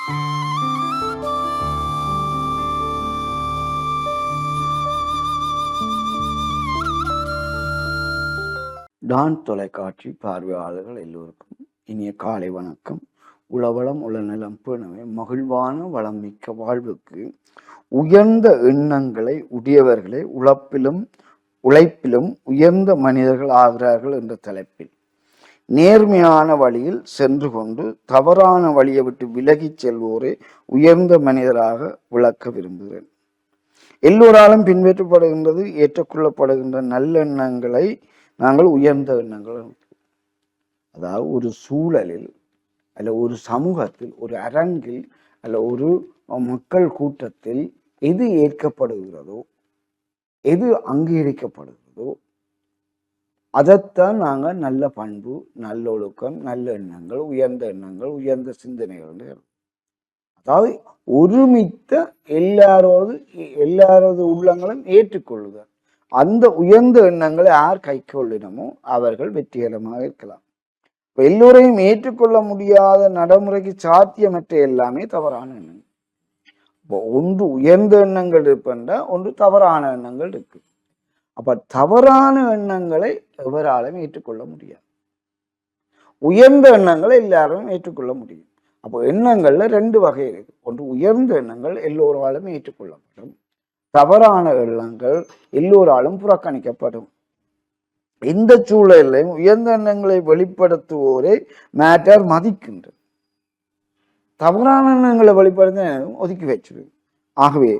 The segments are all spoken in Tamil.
டான் தொலைக்காட்சி பார்வையாளர்கள் எல்லோருக்கும் இனிய காலை வணக்கம். உளவளம் உளநலம் பேணவே மகிழ்வான வளம் மிக்க வாழ்வுக்கு உயர்ந்த எண்ணங்களை உடையவர்களே உழைப்பிலும் உயர்ந்த மனிதர்கள் ஆகிறார்கள் என்ற தலைப்பில் நேர்மையான வழியில் சென்று கொண்டு தவறான வழியை விட்டு விலகிச் செல்வோரே உயர்ந்த மனிதராக விளக்க விரும்புகிறேன். எல்லோராலும் பின்பற்றப்படுகின்றது, ஏற்றுக்கொள்ளப்படுகின்ற நல்லெண்ணங்களை நாங்கள் உயர்ந்த எண்ணங்கள். அதாவது ஒரு சூழலில் அல்ல ஒரு சமூகத்தில் ஒரு அரங்கில் அல்ல ஒரு மக்கள் கூட்டத்தில் எது ஏற்கப்படுகிறதோ எது அங்கீகரிக்கப்படுகிறதோ அதைத்தான் நாங்கள் நல்ல பண்பு, நல்லொழுக்கம், நல்ல எண்ணங்கள், உயர்ந்த சிந்தனைகள். அதாவது ஒருமித்த எல்லாரோது உள்ளங்களும் ஏற்றுக்கொள்ளுதல். அந்த உயர்ந்த எண்ணங்களை யார் கை கொள்ளினமோ அவர்கள் வெற்றிகரமாக இருக்கலாம். இப்ப எல்லோரையும் ஏற்றுக்கொள்ள முடியாத நடைமுறைக்கு சாத்தியமற்ற எல்லாமே தவறான எண்ணங்கள். இப்போ ஒன்று உயர்ந்த எண்ணங்கள் இருப்பென்ற ஒன்று தவறான எண்ணங்கள் இருக்கு. அப்ப தவறான எண்ணங்களை எவராலும் ஏற்றுக்கொள்ள முடியாது. உயர்ந்த எண்ணங்களை எல்லாரும் ஏற்றுக்கொள்ள முடியும். அப்போ எண்ணங்கள்ல ரெண்டு வகை இருக்கு. ஒன்று உயர்ந்த எண்ணங்கள் எல்லோராலும் ஏற்றுக்கொள்ளப்படும், தவறான எண்ணங்கள் எல்லோராலும் புறக்கணிக்கப்படும். இந்த சூழலையும் உயர்ந்த எண்ணங்களை வெளிப்படுத்துவோரே மேட்டர் மதிக்கின்ற, தவறான எண்ணங்களை வெளிப்படுத்த ஒதுக்கி வச்சிருக்கு. ஆகவே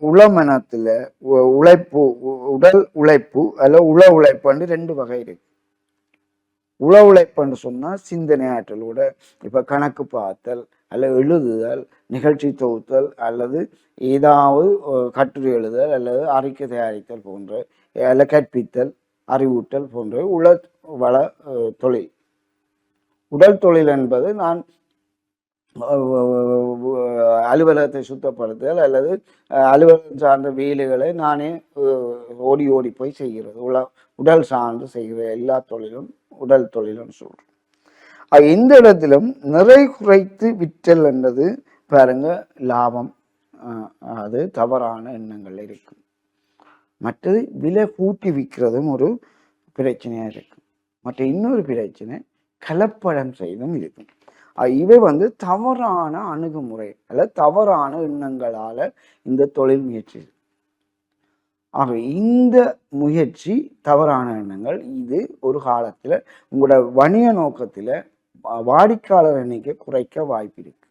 உளமனத்துல உழைப்பு, உடல் உழைப்பு அல்ல உழைப்புன்னு ரெண்டு வகை இருக்கு. உழைப்புன்னு சொன்னா சிந்தனை ஆற்றலோட இப்ப கணக்கு பார்த்தல் அல்ல எழுதுதல், நிகழ்ச்சி தொகுத்தல் அல்லது ஏதாவது கட்டுரை எழுதல் அல்லது அறிக்கை தயாரித்தல் போன்ற அல்ல கற்பித்தல், அறிவூட்டல் போன்ற வள தொழில். உடல் தொழில் என்பது நான் அலுவலகத்தை சுத்தப்படுத்துதல் அல்லது அலுவலகம் சார்ந்த வேலைகளை நானே ஓடி போய் செய்கிறது. உடல் சார்ந்து செய்கிற எல்லா தொழிலும் உடல் தொழில்னு சொல்றோம். எந்த இடத்திலும் நிறை குறைத்து விற்றல் என்றது பாருங்க லாபம், அது தவறான எண்ணங்கள் இருக்கும். மற்றது விலை கூட்டி விற்கிறதும் ஒரு பிரச்சனையா இருக்கும். மற்ற இன்னொரு பிரச்சனை கலப்படம் செய்தும் இருக்கும். இவை தவறான அணுகுமுறை அல்ல தவறான எண்ணங்களால இந்த தொழில் முயற்சி. ஆக இந்த முயற்சி தவறான எண்ணங்கள் இது ஒரு காலத்துல உங்களோட வணிக நோக்கத்துல வாடிக்கையாளர் எண்ணிக்கை குறைக்க வாய்ப்பு இருக்கு.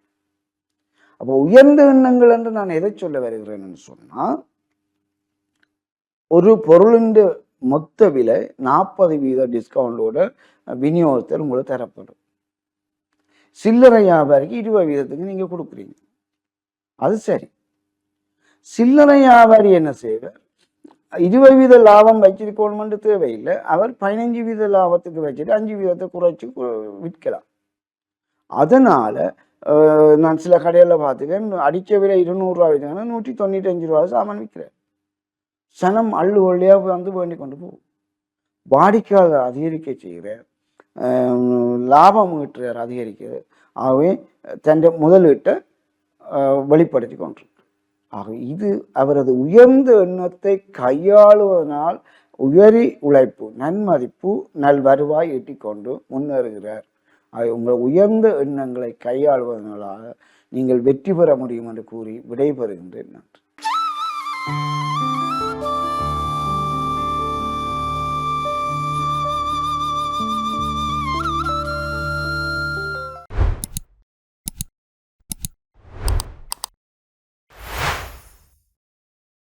அப்போ உயர்ந்த எண்ணங்கள் என்று நான் எதை சொல்ல வருகிறேன்னு சொன்னா, ஒரு பொருளின் மொத்த விலை 40% டிஸ்கவுண்டோட விநியோகத்தில் உங்களுக்கு தரப்படும். சில்லறை வியாபாரிக்கு 20% நீங்க கொடுக்குறீங்க, அது சரி. சில்லறை வியாபாரி என்ன செய்வார்? 20% லாபம் வச்சிருக்கணும்னு தேவையில்லை. அவர் 15% லாபத்துக்கு வச்சுட்டு 5% குறைச்சி விற்கலாம். அதனால நான் சில கடையில் பார்த்துக்கேன், அடிச்ச விலை 200 ரூபா வச்சாங்கன்னா 195 ரூபா சாமான் விற்கிறேன். சனம் அள்ளு ஒள்ளியா வேண்டி கொண்டு போகும். வாடிக்கையாளர் அதிகரிக்க செய்கிற, லாபம் ஈட்டுறார் அதிகரிக்கிறது. ஆகவே தன் முதலீட்டை வெளிப்படுத்தி கொண்டிருக்கு. ஆக இது அவரது உயர்ந்த எண்ணத்தை கையாளுவதனால் உயரி உழைப்பு, நன்மதிப்பு, நல்வருவாய் ஈட்டிக்கொண்டு முன்னேறுகிறார். உங்கள் உயர்ந்த எண்ணங்களை கையாளுவதனால நீங்கள் வெற்றி பெற முடியும் என்று கூறி விடைபெறுகின்றேன். நன்றி.